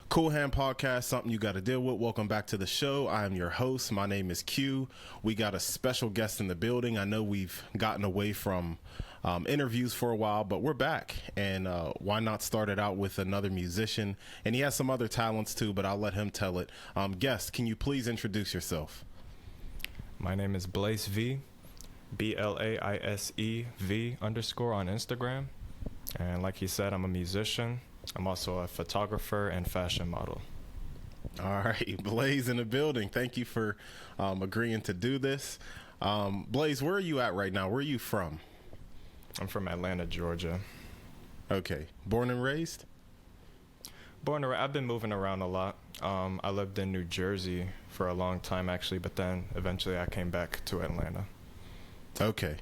Cool Hand Podcast, something you got to deal with. Welcome back to the show. I am your host. My name is Q. We got a special guest in the building. I know we've gotten away from interviews for a while, but we're back. And why not start it out with another musician? And he has some other talents too, but I'll let him tell it. Guest, can you please introduce yourself? My name is Blaise V, BLAISEV _ on Instagram. And like he said, I'm a musician. I'm also a photographer and fashion model. All right, Blaise in the building. Thank you for agreeing to do this. Blaise, where are you at right now? Where are you from? I'm from Atlanta, Georgia. Okay. Born and raised? I've been moving around a lot. I lived in New Jersey for a long time, actually, but then eventually I came back to Atlanta. Okay.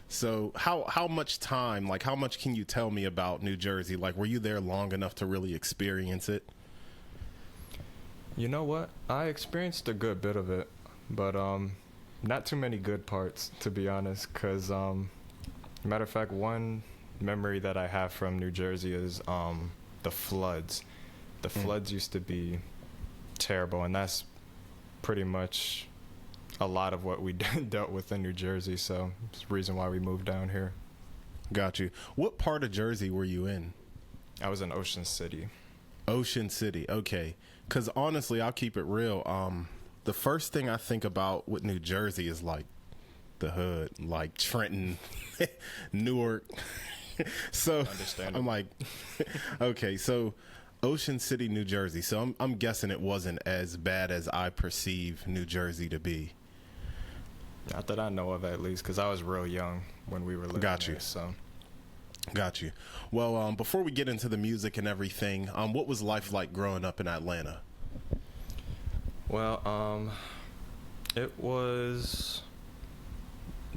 So how much time, like how much can you tell me about New Jersey? Like, were you there long enough to really experience it? You know what? I experienced a good bit of it, but not too many good parts, to be honest, because matter of fact, one memory that I have from New Jersey is the floods. The floods used to be terrible, and that's pretty much a lot of what we dealt with in New Jersey, so it's the reason why we moved down here. Got you. What part of Jersey were you in? I was in Ocean City. Ocean City, okay. Because honestly, I'll keep it real. The first thing I think about with New Jersey is like the hood, like Trenton, Newark. So I'm like, okay, so Ocean City, New Jersey. So I'm guessing it wasn't as bad as I perceive New Jersey to be. Not that I know of, at least, because I was real young when we were living there. Got you. Well, before we get into the music and everything, what was life like growing up in Atlanta? Well, it was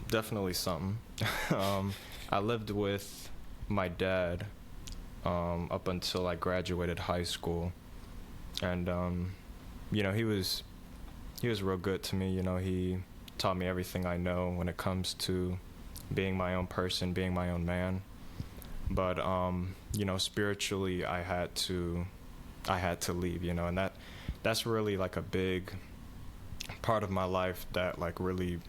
definitely something. I lived with my dad up until I graduated high school, and he was real good to me. He taught me everything I know when it comes to being my own person, being my own man. But spiritually, I had to leave, and that's really like a big part of my life that like really,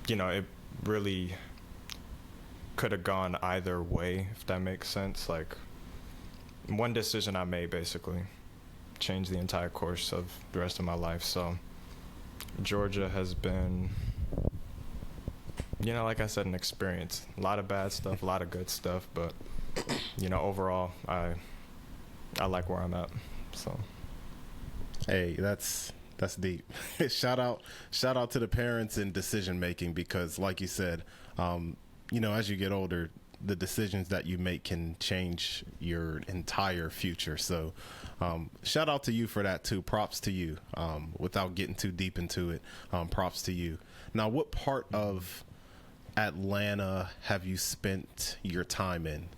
it really could have gone either way, if that makes sense. Like, one decision I made basically changed the entire course of the rest of my life. So Georgia has been, like I said, an experience. A lot of bad stuff, a lot of good stuff, but overall, I like where I'm at. So, hey, that's deep. shout out to the parents in decision making, because like you said, as you get older, the decisions that you make can change your entire future. So shout out to you for that too. Props to you. Without getting too deep into it, props to you. Now, what part of Atlanta have you spent your time in?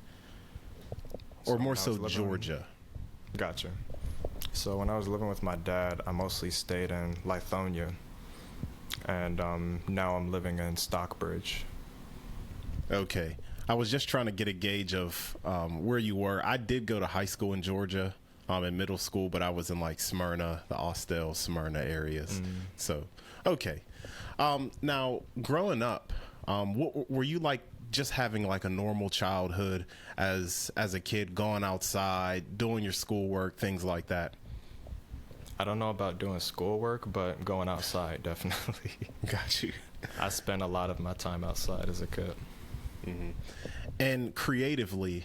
Or more so Georgia? Gotcha. So when I was living with my dad, I mostly stayed in Lithonia, and now I'm living in Stockbridge. Okay. I was just trying to get a gauge of where you were. I did go to high school in Georgia, in middle school, but I was in like Smyrna, the Austell, Smyrna areas. So, okay. Now, growing up, what were you like, just having like a normal childhood as a kid, going outside, doing your schoolwork, things like that? I don't know about doing schoolwork, but going outside, definitely. Got you. I spent a lot of my time outside as a kid. Mm-hmm. And creatively,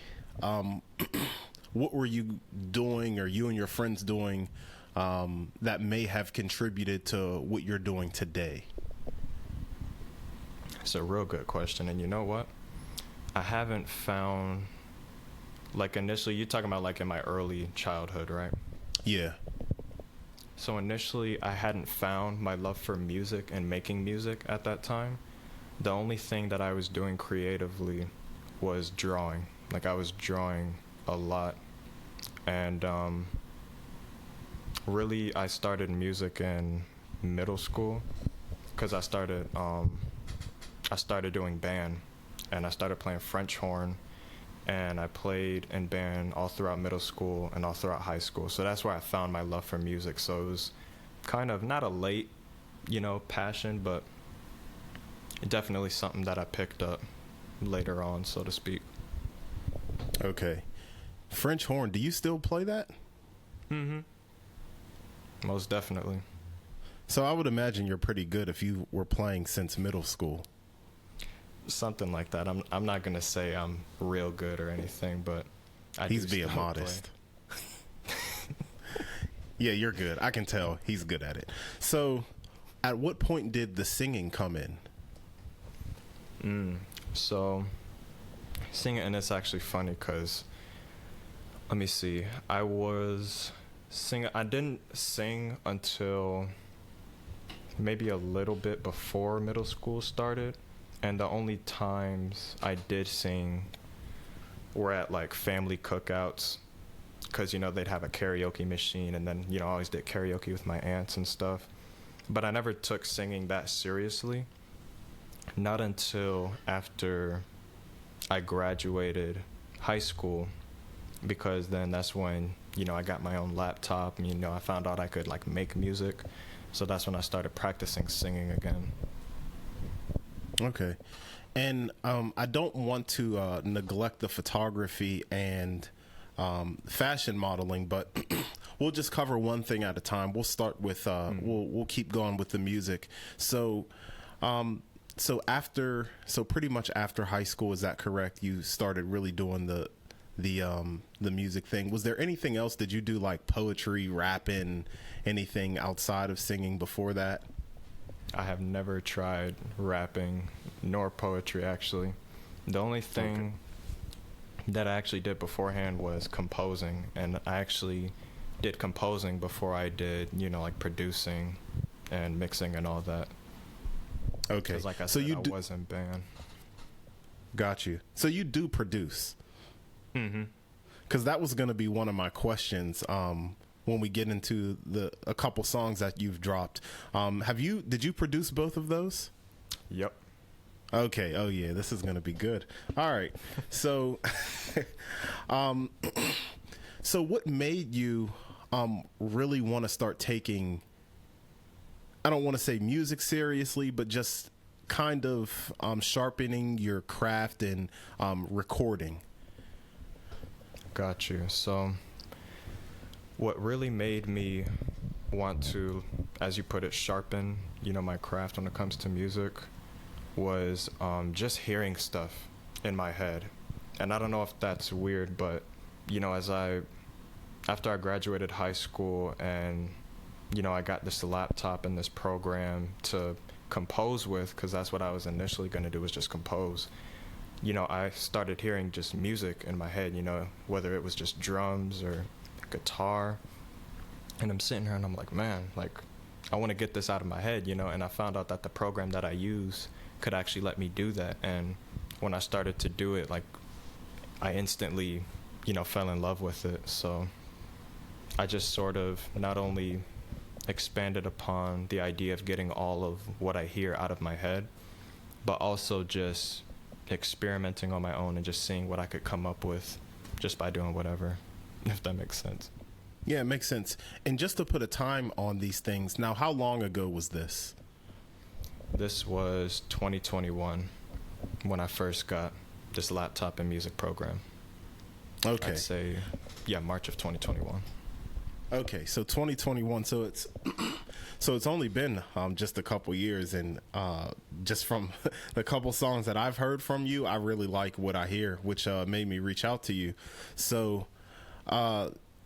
what were you doing, or you and your friends doing, that may have contributed to what you're doing today? It's a real good question. And you know what? I haven't found, like, initially, you're talking about like in my early childhood, right? Yeah. So initially, I hadn't found my love for music and making music at that time. The only thing that I was doing creatively was drawing. Like, I was drawing a lot. And really, I started music in middle school because I started doing band, and I started playing French horn and I played in band all throughout middle school and all throughout high school. So that's where I found my love for music. So it was kind of not a late, passion, but definitely something that I picked up later on, so to speak. Okay. French horn, do you still play that? Mm-hmm. Most definitely. So I would imagine you're pretty good if you were playing since middle school. Something like that. I'm not gonna say I'm real good or anything, but He's being modest. Yeah, you're good. I can tell he's good at it. So, at what point did the singing come in? So, singing, and it's actually funny because, let me see, I was singing. I didn't sing until maybe a little bit before middle school started. And the only times I did sing were at like family cookouts, because they'd have a karaoke machine, and then I always did karaoke with my aunts and stuff. But I never took singing that seriously, not until after I graduated high school, because then that's when I got my own laptop, and I found out I could like make music. So that's when I started practicing singing again. Okay. And I don't want to neglect the photography and fashion modeling, but we'll just cover one thing at a time. We'll start with we'll keep going with the music. So pretty much after high school, is that correct? You started really doing the music thing. Was there anything else? Did you do like poetry, rapping, anything outside of singing before that? I have never tried rapping nor poetry, actually. The only thing that I actually did beforehand was composing, and I actually did composing before I did, like producing and mixing and all that. Okay. 'Cause like I said, I was in band. Got you. So you do produce? Mm-hmm. Because that was going to be one of my questions. When we get into a couple songs that you've dropped, did you produce both of those? Yep. Okay. Oh yeah, this is gonna be good. All right. So, so what made you really want to start taking, I don't want to say music seriously, but just kind of sharpening your craft and recording? Got you. So what really made me want to, as you put it, sharpen, my craft when it comes to music was just hearing stuff in my head. And I don't know if that's weird, but, after I graduated high school and, I got this laptop and this program to compose with, because that's what I was initially going to do, was just compose. I started hearing just music in my head, whether it was just drums or guitar, and I'm sitting here and I'm like, man, like I want to get this out of my head, and I found out that the program that I use could actually let me do that. And when I started to do it, like I instantly fell in love with it. So I just sort of not only expanded upon the idea of getting all of what I hear out of my head, but also just experimenting on my own and just seeing what I could come up with just by doing whatever. If that makes sense. Yeah, it makes sense. And just to put a time on these things, now, how long ago was this? This was 2021 when I first got this laptop and music program. Okay. I'd say, March of 2021. Okay, so 2021. So it's only been just a couple years, and just from the couple songs that I've heard from you, I really like what I hear, which made me reach out to you. So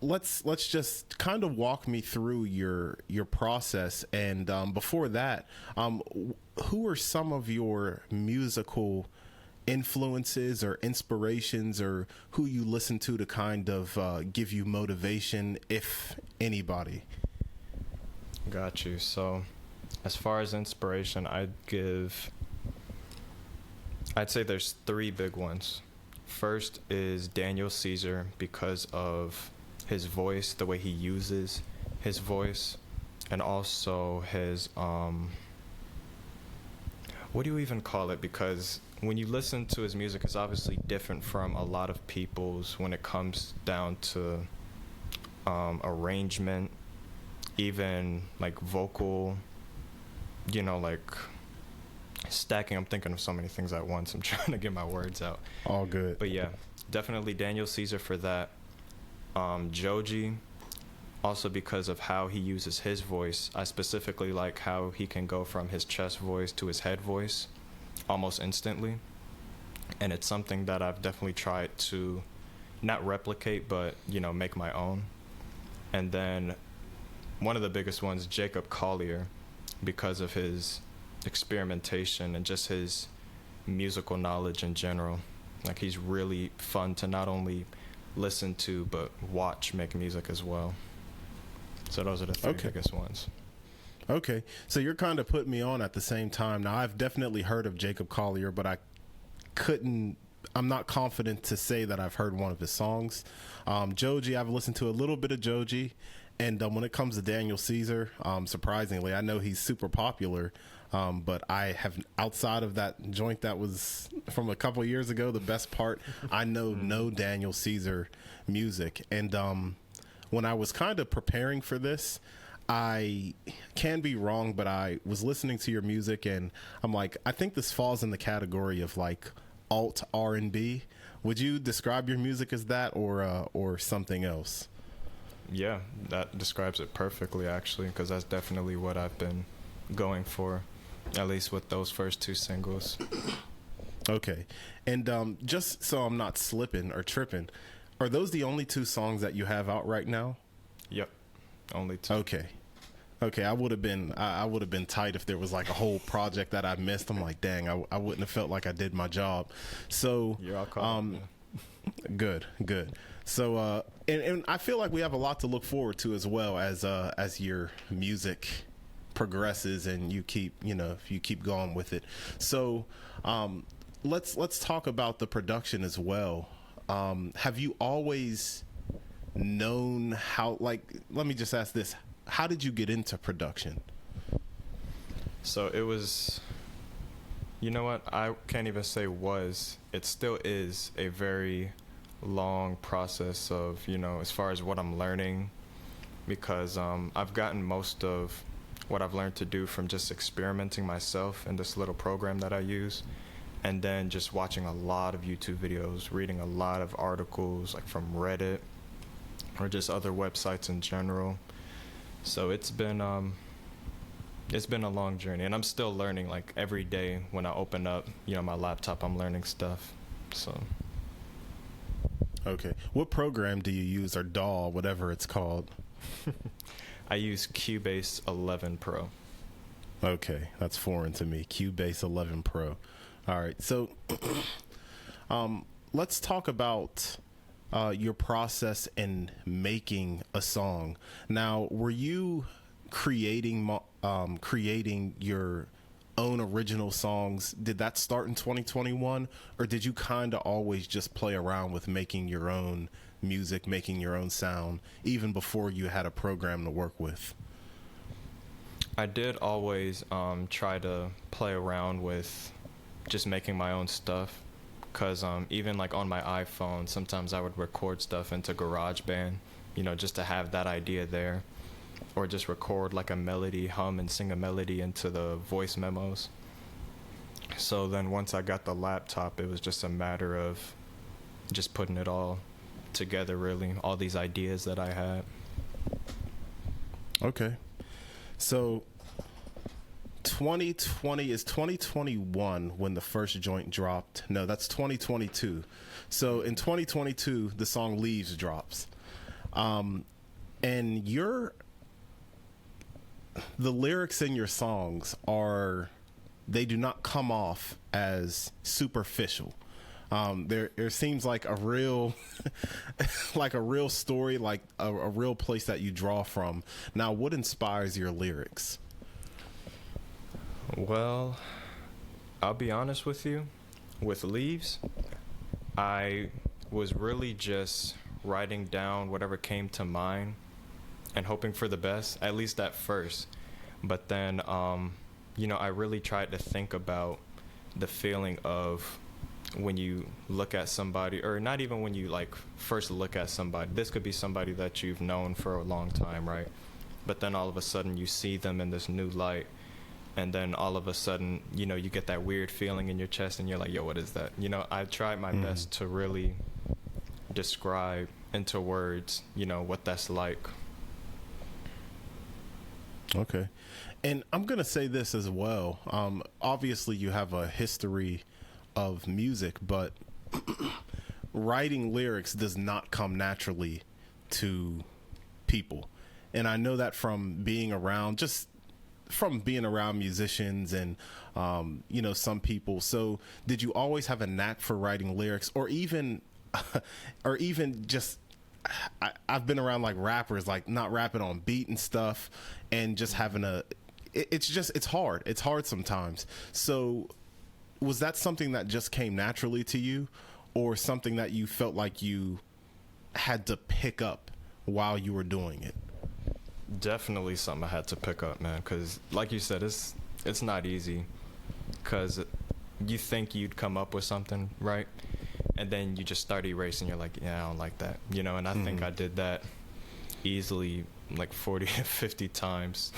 let's just kind of walk me through your process. And before that, who are some of your musical influences or inspirations, or who you listen to kind of give you motivation, if anybody? Got you. So as far as inspiration, I'd say there's three big ones. First is Daniel Caesar, because of his voice, the way he uses his voice, and also his what do you even call it? Because when you listen to his music, it's obviously different from a lot of people's when it comes down to arrangement, even like vocal, like stacking. I'm thinking of so many things at once. I'm trying to get my words out. All good. But yeah, definitely Daniel Caesar for that. Joji, also because of how he uses his voice. I specifically like how he can go from his chest voice to his head voice almost instantly. And it's something that I've definitely tried to not replicate, but, make my own. And then one of the biggest ones, Jacob Collier, because of his experimentation and just his musical knowledge in general. Like, he's really fun to not only listen to, but watch make music as well. So those are the three biggest ones. Okay. So you're kind of putting me on at the same time. Now, I've definitely heard of Jacob Collier, but I'm not confident to say that I've heard one of his songs. Joji, I've listened to a little bit of Joji. And when it comes to Daniel Caesar, surprisingly, I know he's super popular. But I have, outside of that joint that was from a couple of years ago, the best part, I know no Daniel Caesar music. And when I was kind of preparing for this, I can be wrong, but I was listening to your music and I'm like, I think this falls in the category of like alt R&B. Would you describe your music as that or something else? Yeah, that describes it perfectly, actually, because that's definitely what I've been going for, at least with those first two singles. Okay. And just so I'm not slipping or tripping, are those the only two songs that you have out right now? Yep. Only two. Okay. I would have been tight if there was like a whole project that I missed. I'm like, dang, I wouldn't have felt like I did my job. So, you're all caught. Good. So, and I feel like we have a lot to look forward to as well as your music progresses and you keep, if you keep going with it. So, let's talk about the production as well. Have you always known how, like, let me just ask this. How did you get into production? So it was, you know what? I can't even say was. It still is a very long process of, as far as what I'm learning, because I've gotten most of what I've learned to do from just experimenting myself in this little program that I use, and then just watching a lot of YouTube videos, reading a lot of articles like from Reddit or just other websites in general. So it's been a long journey, and I'm still learning. Like every day when I open up, my laptop, I'm learning stuff. So. Okay. What program do you use, or DAW, whatever it's called? I use Cubase 11 Pro. Okay, that's foreign to me. Cubase 11 Pro. All right, so let's talk about your process in making a song. Now, were you creating your own original songs? Did that start in 2021, or did you kind of always just play around with making your own music, making your own sound, even before you had a program to work with? I did always try to play around with just making my own stuff, because even like on my iPhone, sometimes I would record stuff into GarageBand, just to have that idea there, or just record like a melody, hum and sing a melody into the voice memos. So then once I got the laptop, it was just a matter of just putting it all together, really, all these ideas that I had. Okay. So 2020 is 2021 when the first joint dropped. No, that's 2022. So in 2022, the song Leaves drops. And the lyrics in your songs they do not come off as superficial. There seems like a real story, like a real place that you draw from. Now, what inspires your lyrics? Well, I'll be honest with you. With Leaves, I was really just writing down whatever came to mind and hoping for the best, at least at first. But then, I really tried to think about the feeling of when you look at somebody, or not even when you like first look at somebody. This could be somebody that you've known for a long time, right? But then all of a sudden you see them in this new light, and then all of a sudden, you know, you get that weird feeling in your chest, and you're like, yo, what is that? You know, I tried my best to really describe into words, you know, what that's like. Okay. And I'm going to say this as well. Obviously, you have a history of music, but writing lyrics does not come naturally to people. And I know that from being around, just from being around musicians and, you know, some people. So did you always have a knack for writing lyrics, or even just, I've been around like rappers, like not rapping on beat and stuff, and just having it's hard. It's hard sometimes. So was that something that just came naturally to you, or something that you felt like you had to pick up while you were doing it? Definitely something I had to pick up, man, because like you said, it's not easy, because you think you'd come up with something, right? And then you just start erasing. You're like, yeah, I don't like that, you know. And I think I did that easily like 40 to 50 times,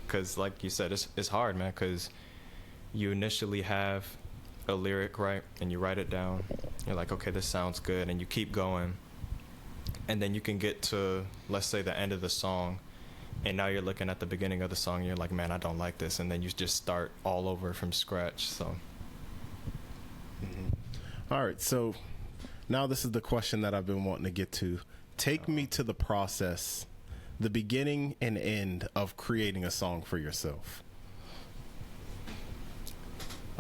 because like you said, it's hard, man, because you initially have a lyric, right, and you write it down. You're like, okay, this sounds good, and you keep going, and then you can get to, let's say, the end of the song, and now you're looking at the beginning of the song, and you're like, man, I don't like this, and then you just start all over from scratch. So All right, so now this is the question that I've been wanting to get to. Take me to the process, the beginning and end of creating a song for yourself.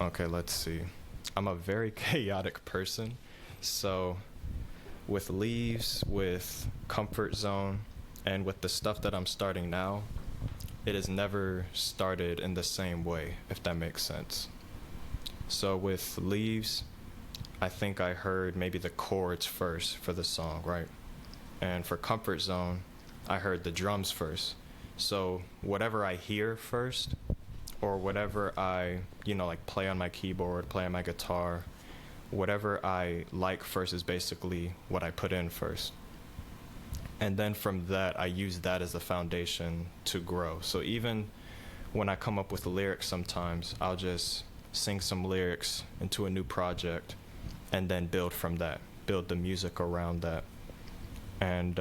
okay, let's see. I'm a very chaotic person, so with Leaves, with Comfort Zone, and with the stuff that I'm starting now, it has never started in the same way, if that makes sense. So with Leaves, I think I heard maybe the chords first for the song, right? And for Comfort Zone, I heard the drums first. So whatever I hear first, or whatever I, you know, like play on my keyboard, play on my guitar, whatever I like first is basically what I put in first. And then from that, I use that as a foundation to grow. So even when I come up with lyrics sometimes, I'll just sing some lyrics into a new project and then build from that, build the music around that. And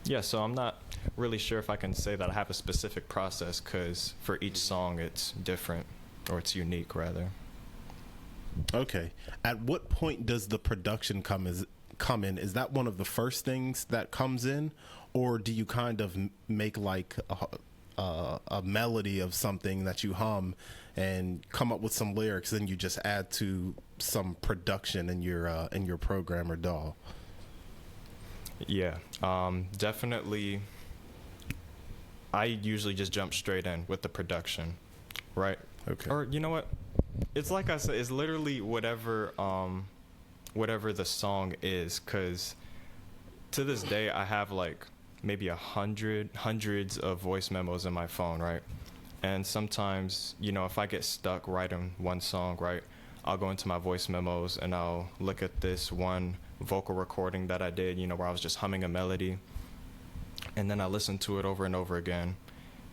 yeah, so I'm not really sure if I can say that I have a specific process, because for each song it's different, or it's unique rather. Okay. At what point does the production come in? Is that one of the first things that comes in, or do you kind of make like a melody of something that you hum and come up with some lyrics, then you just add to some production in your program or DAW? Yeah, definitely. I usually just jump straight in with the production, right? Okay. Or you know what? It's like I said, it's literally whatever the song is, because to this day I have like maybe hundreds of voice memos in my phone, right? And sometimes, you know, if I get stuck writing one song, right, I'll go into my voice memos and I'll look at this one vocal recording that I did, you know, where I was just humming a melody, and then I listen to it over and over again,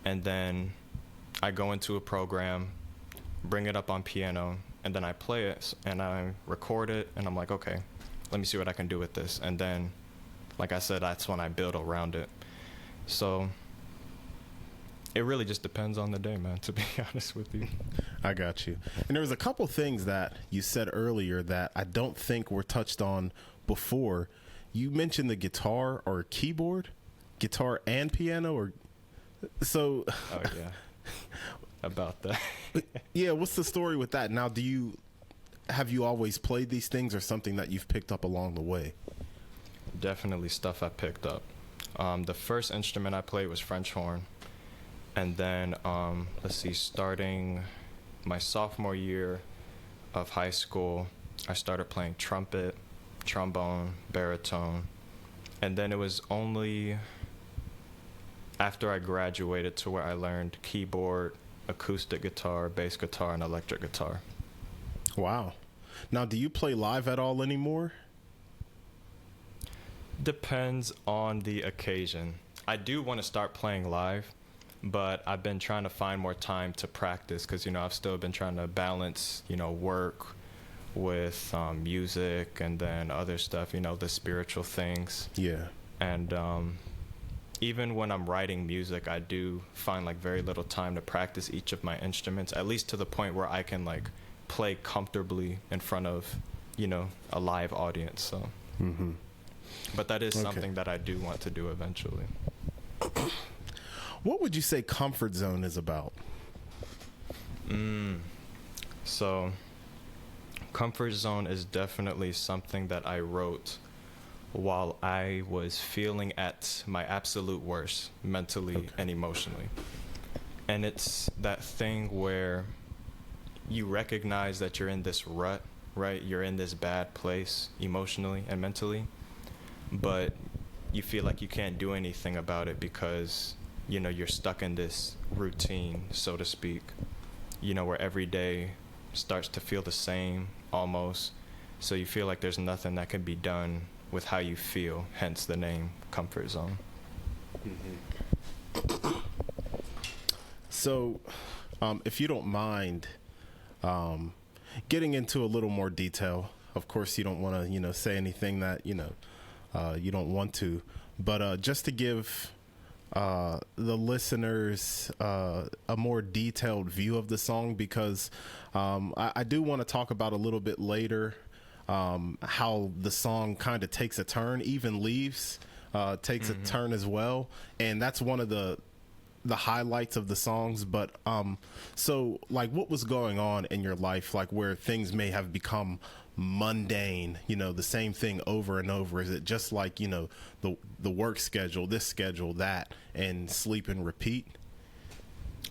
and then I go into a program, bring it up on piano, and then I play it and I record it, and I'm like, okay, let me see what I can do with this. And then, like I said, that's when I build around it. So it really just depends on the day, man, to be honest with you. I got you. And there was a couple things that you said earlier that I don't think were touched on before. You mentioned the guitar or keyboard, guitar and piano, or so. Oh yeah, about that. Yeah, what's the story with that? Now, have you always played these things, or something that you've picked up along the way? Definitely stuff I picked up. The first instrument I played was French horn. And then, let's see, starting my sophomore year of high school, I started playing trumpet, trombone, baritone. And then it was only after I graduated to where I learned keyboard, acoustic guitar, bass guitar, and electric guitar. Wow. Now, do you play live at all anymore? Depends on the occasion. I do want to start playing live, but I've been trying to find more time to practice because, I've still been trying to balance, work with music and then other stuff, the spiritual things. Yeah. And even when I'm writing music, I do find like very little time to practice each of my instruments, at least to the point where I can like play comfortably in front of, a live audience. So, but that is something that I do want to do eventually. What would you say Comfort Zone is about? So, Comfort Zone is definitely something that I wrote while I was feeling at my absolute worst, mentally and emotionally. And it's that thing where you recognize that you're in this rut, right? You're in this bad place emotionally and mentally, but you feel like you can't do anything about it because, you're stuck in this routine, so to speak, where every day starts to feel the same almost. So you feel like there's nothing that can be done with how you feel, hence the name Comfort Zone. So, if you don't mind getting into a little more detail, of course you don't want to, say anything that, you don't want to, but just to give the listeners a more detailed view of the song, because I do want to talk about a little bit later how the song kind of takes a turn, even Leaves takes a turn as well, and that's one of the highlights of the songs. But so like, what was going on in your life, like where things may have become mundane, the same thing over and over? Is it just like, the work schedule, this schedule, that, and sleep and repeat?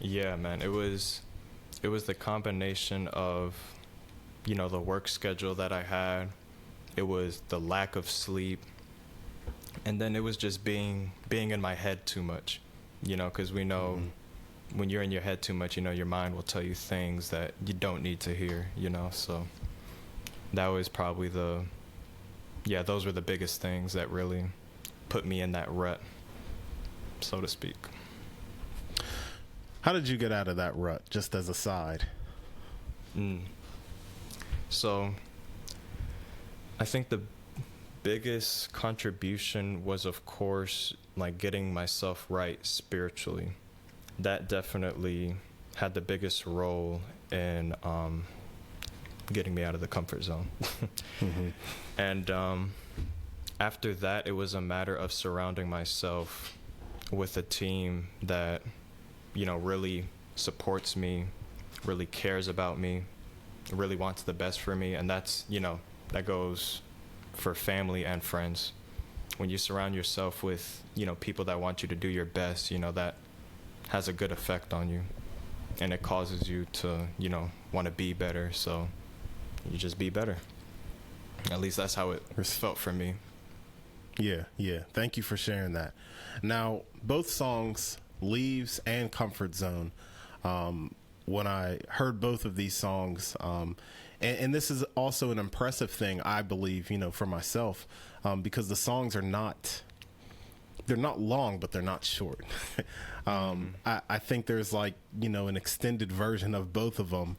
Yeah, man, it was the combination of the work schedule that I had, it was the lack of sleep, and then it was just being in my head too much, because we know when you're in your head too much, your mind will tell you things that you don't need to hear, so that was probably those were the biggest things that really put me in that rut, so to speak. How did you get out of that rut, just as a side? So I think the biggest contribution was, of course, like getting myself right spiritually. That definitely had the biggest role in getting me out of the comfort zone. And after that, it was a matter of surrounding myself with a team that, really supports me, really cares about me, really wants the best for me. And that's, that goes for family and friends. When you surround yourself with, people that want you to do your best, that has a good effect on you, and it causes you to, want to be better. So you just be better. At least that's how it felt for me. Yeah. Thank you for sharing that. Now, both songs, Leaves and Comfort Zone, when I heard both of these songs, and this is also an impressive thing, I believe, for myself, because the songs they're not long, but they're not short. I think there's like, an extended version of both of them.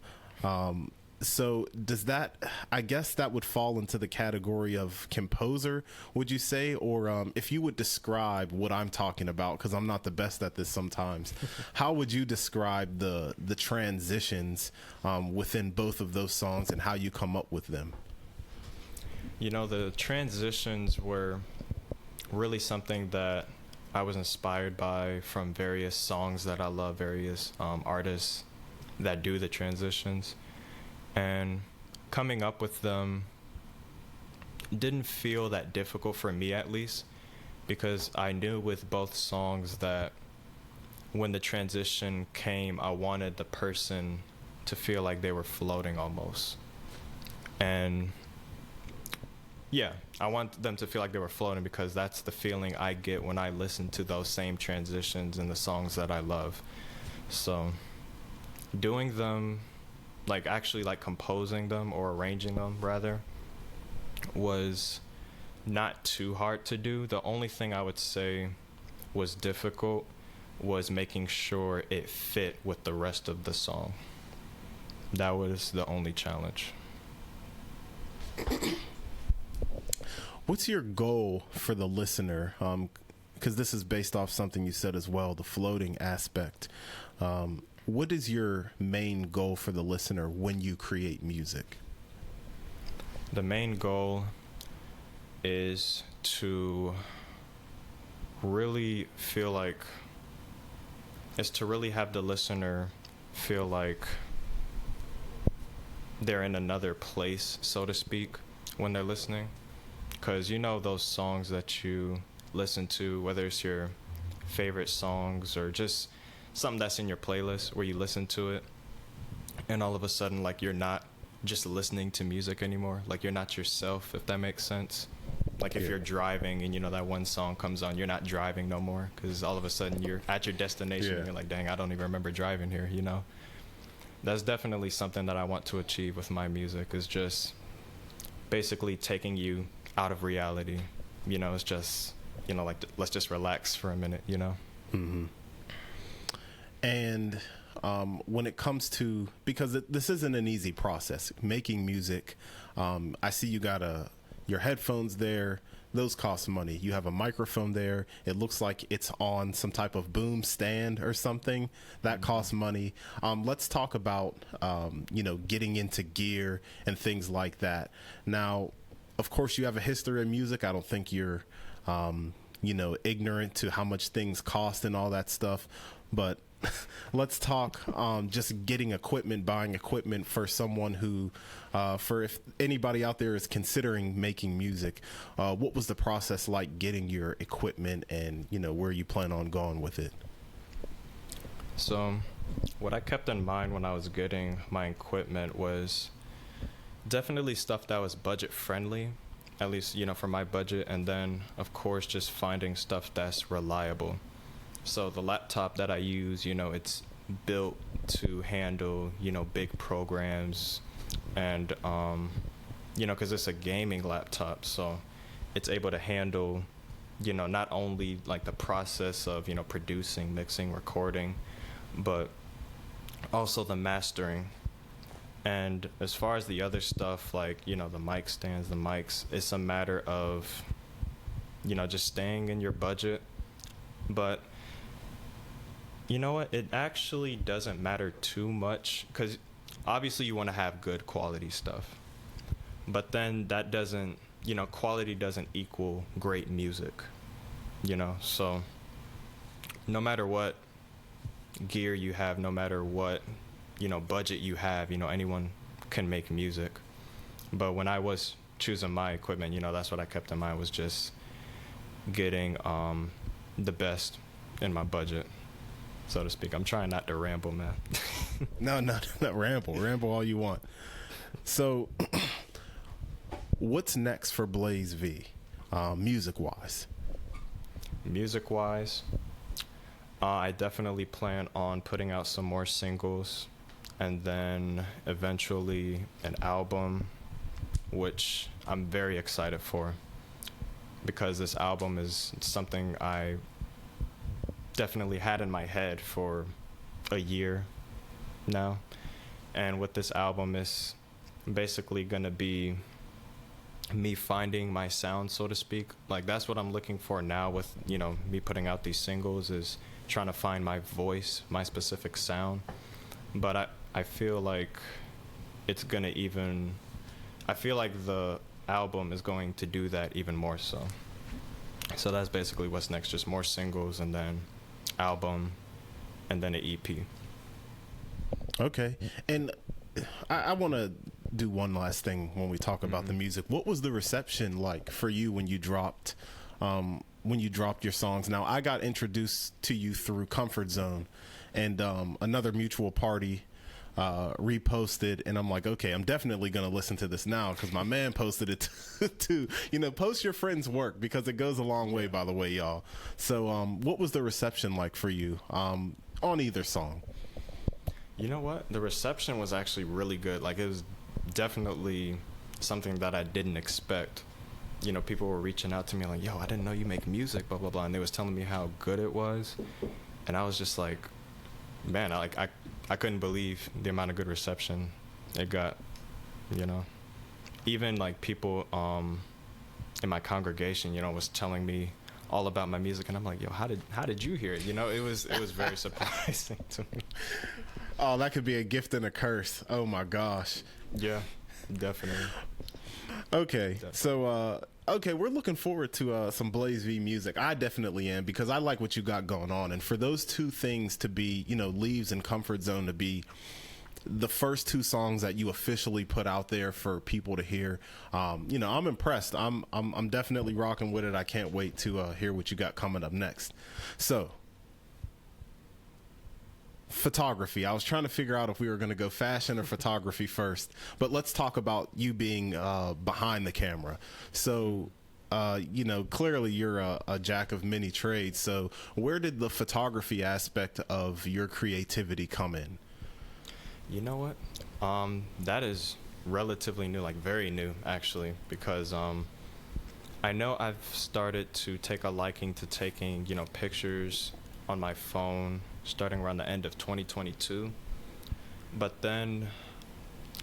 So does that, I guess that would fall into the category of composer, would you say? Or if you would describe what I'm talking about, because I'm not the best at this sometimes, how would you describe the transitions within both of those songs and how you come up with them? The transitions were really something that I was inspired by from various songs that I love, various artists that do the transitions. And coming up with them didn't feel that difficult for me, at least, because I knew with both songs that when the transition came, I wanted the person to feel like they were floating almost. And yeah, I want them to feel like they were floating because that's the feeling I get when I listen to those same transitions in the songs that I love. So doing them, like actually like composing them or arranging them rather, was not too hard to do. The only thing I would say was difficult was making sure it fit with the rest of the song. That was the only challenge. What's your goal for the listener? Because this is based off something you said as well, the floating aspect. What is your main goal for the listener when you create music? The main goal is to really feel like, is to really have the listener feel like they're in another place, so to speak, when they're listening. Because you know those songs that you listen to, whether it's your favorite songs or just something that's in your playlist where you listen to it and all of a sudden like you're not just listening to music anymore, like you're not yourself, if that makes sense. Like if you're driving and you know that one song comes on, you're not driving no more because all of a sudden you're at your destination and you're like, dang, I don't even remember driving here, you know. That's definitely something that I want to achieve with my music, is just basically taking you out of reality. You know, it's just, you know, like let's just relax for a minute, you know. Mm-hmm. And when it comes to, because this isn't an easy process, making music, I see you got your headphones there. Those cost money. You have a microphone there. It looks like it's on some type of boom stand or something. That costs money. Let's talk about, you know, getting into gear and things like that. Now, of course, you have a history of music. I don't think you're, you know, ignorant to how much things cost and all that stuff. But let's talk just getting equipment, buying equipment for someone who, for if anybody out there is considering making music, what was the process like getting your equipment, and, you know, where you plan on going with it? So what I kept in mind when I was getting my equipment was definitely stuff that was budget friendly, at least, you know, for my budget. And then, of course, just finding stuff that's reliable. So the laptop that I use, you know, it's built to handle, you know, big programs and, you know, because it's a gaming laptop. So it's able to handle, you know, not only like the process of, you know, producing, mixing, recording, but also the mastering. And as far as the other stuff, like, you know, the mic stands, the mics, it's a matter of, you know, just staying in your budget. But you know what? It actually doesn't matter too much, because obviously you want to have good quality stuff. But then that doesn't, you know, quality doesn't equal great music, you know? So no matter what gear you have, no matter what, you know, budget you have, you know, anyone can make music. But when I was choosing my equipment, you know, that's what I kept in mind, was just getting the best in my budget, so to speak. I'm trying not to ramble, man. No, not ramble all you want. So what's next for Blaise V, music-wise? Music-wise, I definitely plan on putting out some more singles, and then eventually an album, which I'm very excited for, because this album is something I definitely had in my head for a year now. And with this album, is basically gonna be me finding my sound, so to speak. Like, that's what I'm looking for now with, you know, me putting out these singles, is trying to find my voice, my specific sound. But I feel like it's gonna even, I feel like the album is going to do that even more so. So that's basically what's next, just more singles, and then album, and then an EP. Okay. And I want to do one last thing when we talk about the music. What was the reception like for you when you dropped your songs? Now, I got introduced to you through Comfort Zone, and another mutual party reposted, and I'm like, okay, I'm definitely going to listen to this now, because my man posted it too. You know, post your friends' work, because it goes a long way, by the way, y'all. So what was the reception like for you on either song? You know what? The reception was actually really good. Like, it was definitely something that I didn't expect. You know, people were reaching out to me like, yo, I didn't know you make music, blah, blah, blah. And they was telling me how good it was. And I was just like, man, I couldn't believe the amount of good reception it got, you know. Even, like, people in my congregation, you know, was telling me all about my music. And I'm like, yo, how did you hear it? You know, it was very surprising to me. Oh, that could be a gift and a curse. Oh my gosh. Yeah, definitely. Okay, Definitely. so okay, we're looking forward to some Blaise V music. I definitely am, because I like what you got going on, and for those two things to be, you know, Leaves and Comfort Zone to be the first two songs that you officially put out there for people to hear, you know, I'm impressed. I'm definitely rocking with it. I can't wait to hear what you got coming up next. So, photography. I was trying to figure out if we were going to go fashion or photography first, but let's talk about you being behind the camera. So, you know, clearly you're a jack of many trades. So where did the photography aspect of your creativity come in? You know what? That is relatively new, like very new, actually, because I know I've started to take a liking to taking, you know, pictures on my phone starting around the end of 2022. But then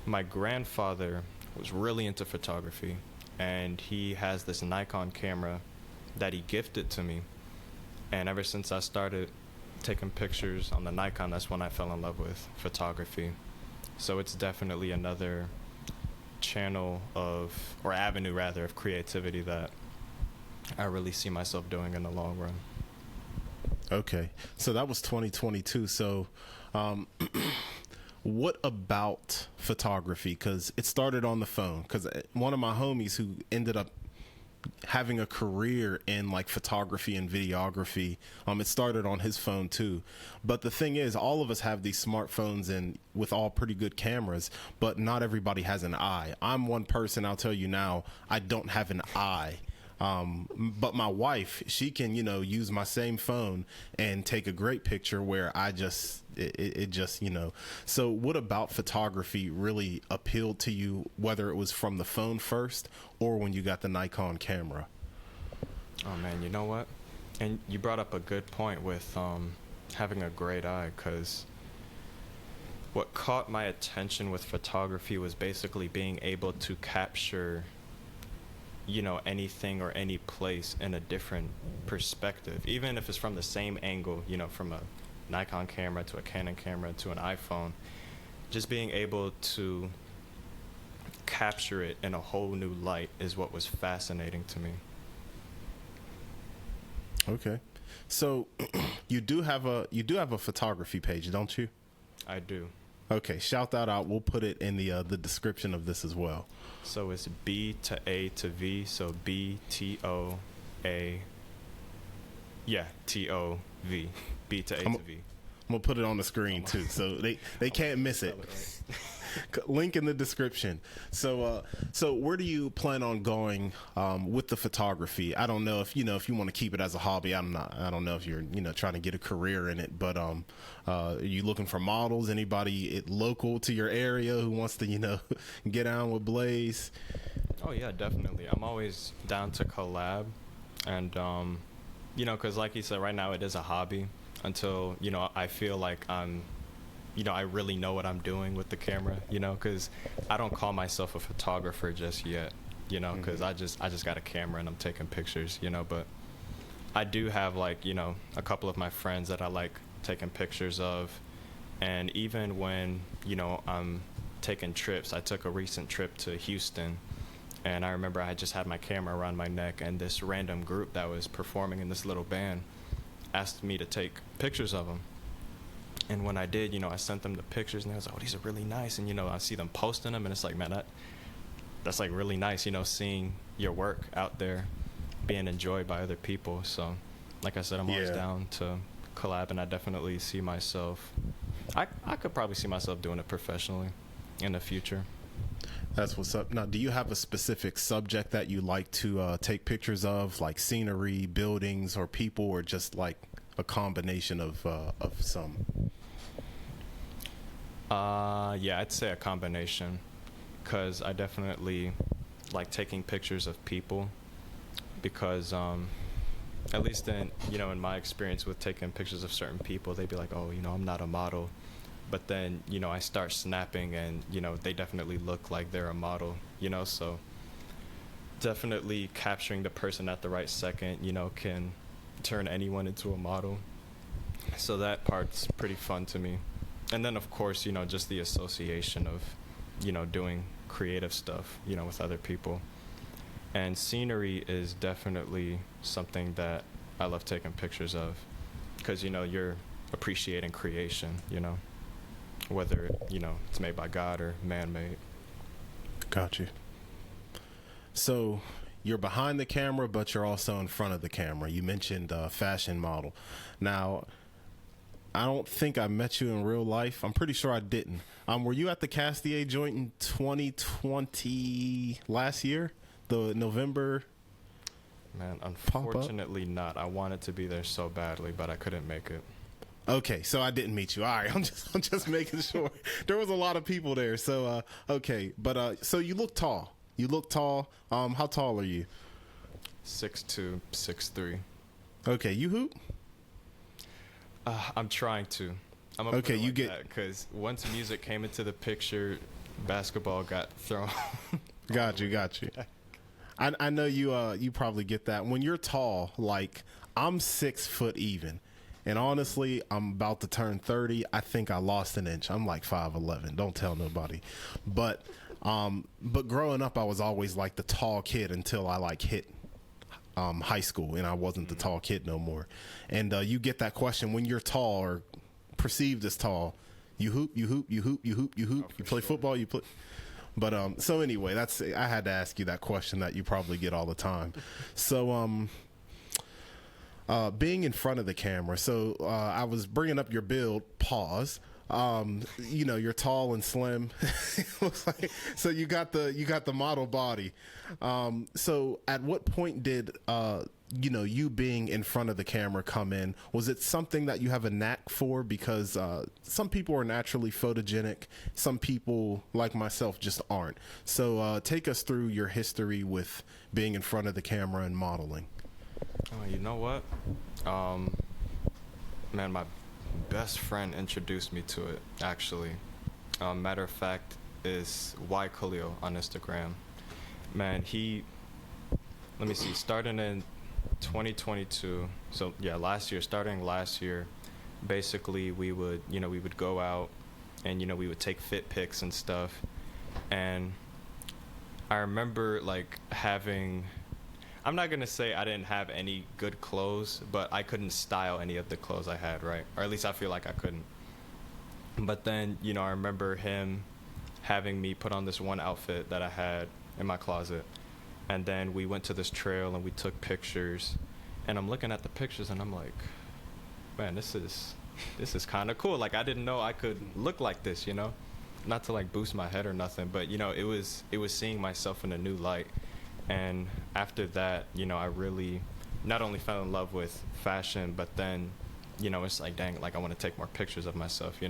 my grandfather was really into photography, and he has this Nikon camera that he gifted to me. And ever since I started taking pictures on the Nikon, that's when I fell in love with photography. So it's definitely another channel of, or avenue rather, of creativity that I really see myself doing in the long run. Okay, so that was 2022. So, what about photography? Because it started on the phone. Because one of my homies who ended up having a career in like photography and videography, it started on his phone too. But the thing is, all of us have these smartphones and with all pretty good cameras, but not everybody has an eye. I'm one person, I'll tell you now, I don't have an eye. But my wife, she can, you know, use my same phone and take a great picture where I just, it just, you know. So what about photography really appealed to you, whether it was from the phone first or when you got the Nikon camera? Oh man, you know what? And you brought up a good point with having a great eye, because what caught my attention with photography was basically being able to capture, you know, anything or any place in a different perspective, even if it's from the same angle, you know, from a Nikon camera to a Canon camera to an iPhone. Just being able to capture it in a whole new light is what was fascinating to me. Okay, so you do have a photography page, don't you? I do. Okay, shout that out. We'll put it in the description of this as well. So it's B to A to V. So BTOA. Yeah, TOV. B to A to V. I'm gonna put it on the screen too, so they can't miss it. Link in the description. So where do you plan on going with the photography? I don't know if you want to keep it as a hobby. I don't know if you're trying to get a career in it, but are you looking for models? Anybody local to your area who wants to get on with Blaise? Oh yeah, definitely. I'm always down to collab, and because like you said, right now it is a hobby until I feel like I really know what I'm doing with the camera, because I don't call myself a photographer just yet, because I just got a camera and I'm taking pictures, but I do have a couple of my friends that I like taking pictures of. And even when, I'm taking trips, I took a recent trip to Houston, and I remember I just had my camera around my neck, and this random group that was performing in this little band asked me to take pictures of them. And when I did, I sent them the pictures, and they was like, oh, these are really nice. And, I see them posting them, and it's like, man, that's like really nice, seeing your work out there being enjoyed by other people. So, like I said, I'm always down to collab, and I definitely see myself, I could probably see myself doing it professionally in the future. That's what's up. Now, do you have a specific subject that you like to take pictures of, like scenery, buildings, or people, or just like a combination of some? Yeah, I'd say a combination, because I definitely like taking pictures of people, because at least in in my experience with taking pictures of certain people, they'd be like, oh, I'm not a model, but then I start snapping, and they definitely look like they're a model, so definitely capturing the person at the right second, can turn anyone into a model. So that part's pretty fun to me. And then of course, just the association of, doing creative stuff, with other people. And scenery is definitely something that I love taking pictures of, because, you're appreciating creation, whether, it's made by God or man-made. Got you. So you're behind the camera, but you're also in front of the camera. You mentioned fashion model. Now, I don't think I met you in real life. I'm pretty sure I didn't. Were you at the Castier joint in 2020 last year? The November? Man, unfortunately not. I wanted to be there so badly, but I couldn't make it. Okay, so I didn't meet you. All right, I'm just making sure. There was a lot of people there. So okay, but so you look tall. You look tall. How tall are you? 6'2", 6'3". Okay, you hoop? I'm trying to. I'm okay. You get because once music came into the picture, basketball got thrown. Got you. I know you. You probably get that when you're tall. Like I'm 6 foot even, and honestly, I'm about to turn 30. I think I lost an inch. I'm like 5'11". Don't tell nobody, but growing up, I was always like the tall kid until I like hit high school, and I wasn't the tall kid no more. And you get that question when you're tall or perceived as tall. You hoop. Oh, You play football. You play. But so anyway, I had to ask you that question that you probably get all the time. So being in front of the camera. So I was bringing up your build. Pause. You're tall and slim. Looks like, so you got the model body. So at what point did you being in front of the camera come in? Was it something that you have a knack for? Because some people are naturally photogenic. Some people, like myself, just aren't. So take us through your history with being in front of the camera and modeling. Oh, you know what? Man, my best friend introduced me to it, actually. Matter of fact, is Y Khalil on Instagram. Man, let me see, starting in 2022, so yeah, starting last year, basically we would go out and, we would take fit pics and stuff. And I remember like I'm not going to say I didn't have any good clothes, but I couldn't style any of the clothes I had, right? Or at least I feel like I couldn't. But then, I remember him having me put on this one outfit that I had in my closet. And then we went to this trail and we took pictures. And I'm looking at the pictures and I'm like, man, this is kind of cool. Like, I didn't know I could look like this, Not to like boost my head or nothing, but, it was seeing myself in a new light. And after that, I really not only fell in love with fashion, but then, it's like, dang, like I want to take more pictures of myself,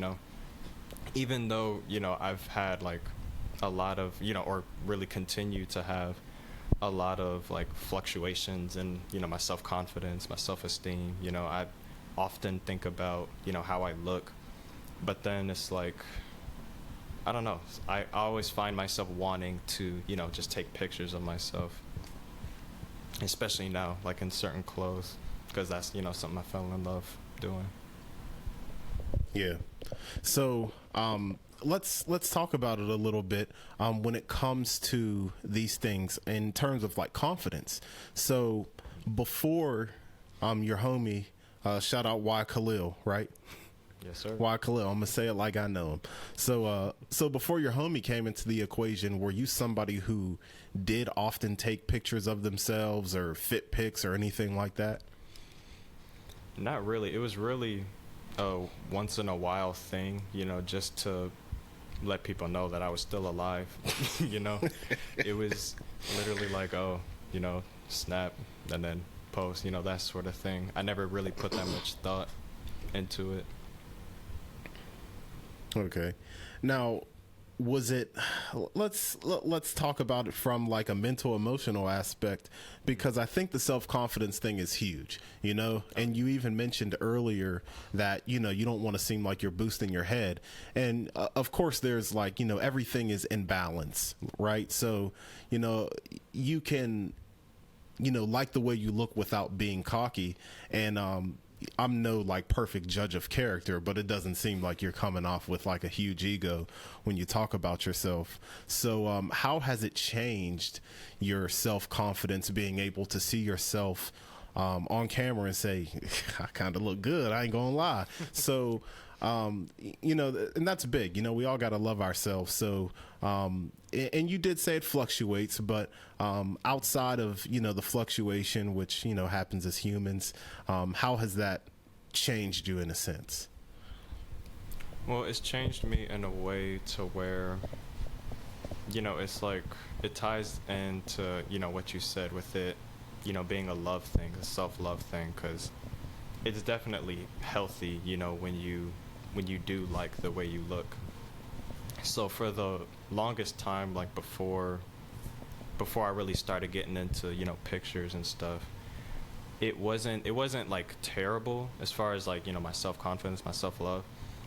even though, I've had like a lot of, or really continue to have a lot of like fluctuations in, my self-confidence, my self-esteem. I often think about, how I look, but then it's like, I don't know. I always find myself wanting to, just take pictures of myself, especially now, like in certain clothes, because that's, something I fell in love doing. Yeah. So let's talk about it a little bit when it comes to these things in terms of like confidence. So before your homie, shout out Y Khalil, right? Yes, sir. Y Khalil, I'm gonna say it like I know him. So before your homie came into the equation, were you somebody who did often take pictures of themselves or fit pics or anything like that? Not really. It was really a once in a while thing, just to let people know that I was still alive. It was literally like, oh, snap and then post, that sort of thing. I never really put that much thought into it. Okay. Now, was it let's talk about it from like a mental emotional aspect, because I think the self-confidence thing is huge, and you even mentioned earlier that you don't want to seem like you're boosting your head, and of course there's like everything is in balance, right? So you can like the way you look without being cocky, and I'm no like perfect judge of character, but it doesn't seem like you're coming off with like a huge ego when you talk about yourself. So how has it changed your self-confidence, being able to see yourself on camera and say, I kind of look good, I ain't gonna lie. So and that's big. We all got to love ourselves. So, and you did say it fluctuates, but outside of the fluctuation, which happens as humans, how has that changed you in a sense? Well, it's changed me in a way to where, it's like it ties into what you said with it, being a love thing, a self-love thing, because it's definitely healthy, when you do like the way you look. So for the longest time, like before I really started getting into pictures and stuff, it wasn't like terrible as far as like my self-confidence, my self-love.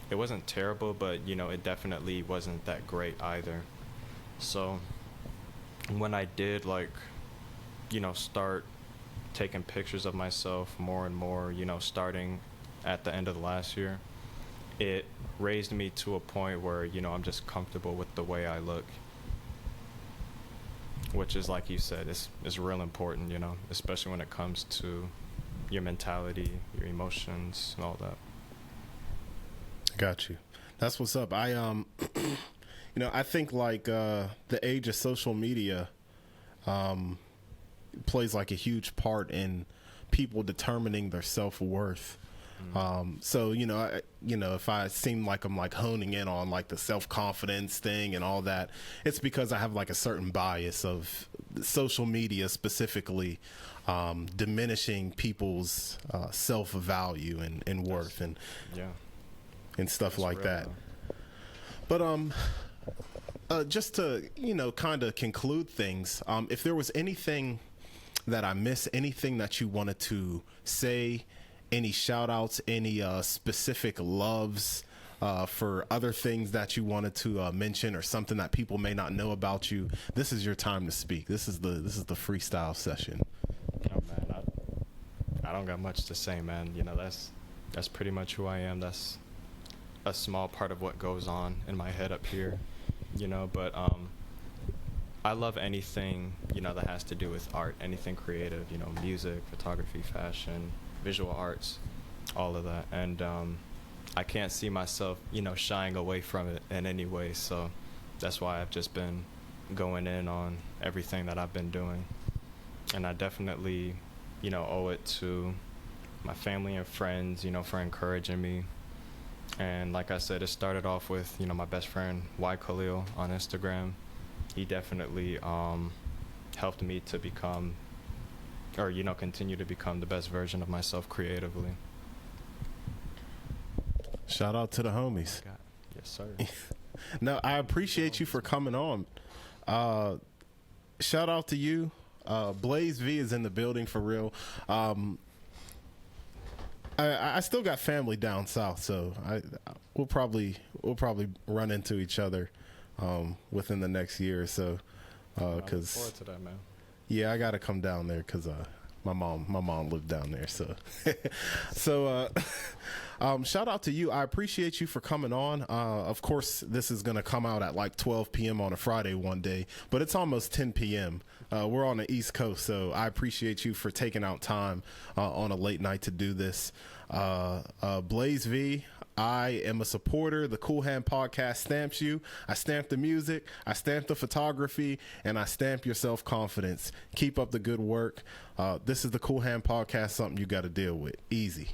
It wasn't terrible, but it definitely wasn't that great either. So when I did like start taking pictures of myself more and more, starting at the end of the last year, it raised me to a point where I'm just comfortable with the way I look, which is, like you said, is real important, especially when it comes to your mentality, your emotions, and all that. Got you. That's what's up. I I think like the age of social media plays like a huge part in people determining their self-worth. So if I seem like I'm like honing in on like the self-confidence thing and all that, it's because I have like a certain bias of social media specifically diminishing people's self-value and worth and stuff that's like that. Though. But just to kind of conclude things, if there was anything that I missed, anything that you wanted to say, any shout outs, any specific loves for other things that you wanted to mention, or something that people may not know about you, this is your time to speak. This is the freestyle session. Oh man, I don't got much to say, man. That's pretty much who I am. That's a small part of what goes on in my head up here, but I love anything that has to do with art, anything creative, music, photography, fashion, visual arts, all of that. And I can't see myself shying away from it in any way, so that's why I've just been going in on everything that I've been doing. And I definitely owe it to my family and friends for encouraging me. And like I said, it started off with my best friend Y Khalil on Instagram. He definitely helped me to become, or continue to become, the best version of myself creatively. Shout out to the homies. Yes, sir. No, I appreciate you for coming on. Shout out to you. Blaise V is in the building for real. I still got family down south, so we'll probably run into each other within the next year or so. I look forward to that, man. Yeah, I gotta come down there because my mom lived down there. So shout out to you. I appreciate you for coming on. Of course, this is gonna come out at like 12 p.m. on a Friday one day, but it's almost 10 p.m. We're on the East Coast, so I appreciate you for taking out time on a late night to do this. Blaise V, I am a supporter. The Cool Hand Podcast stamps you. I stamp the music, I stamp the photography, and I stamp your self-confidence. Keep up the good work. This is the Cool Hand Podcast, something you got to deal with. Easy.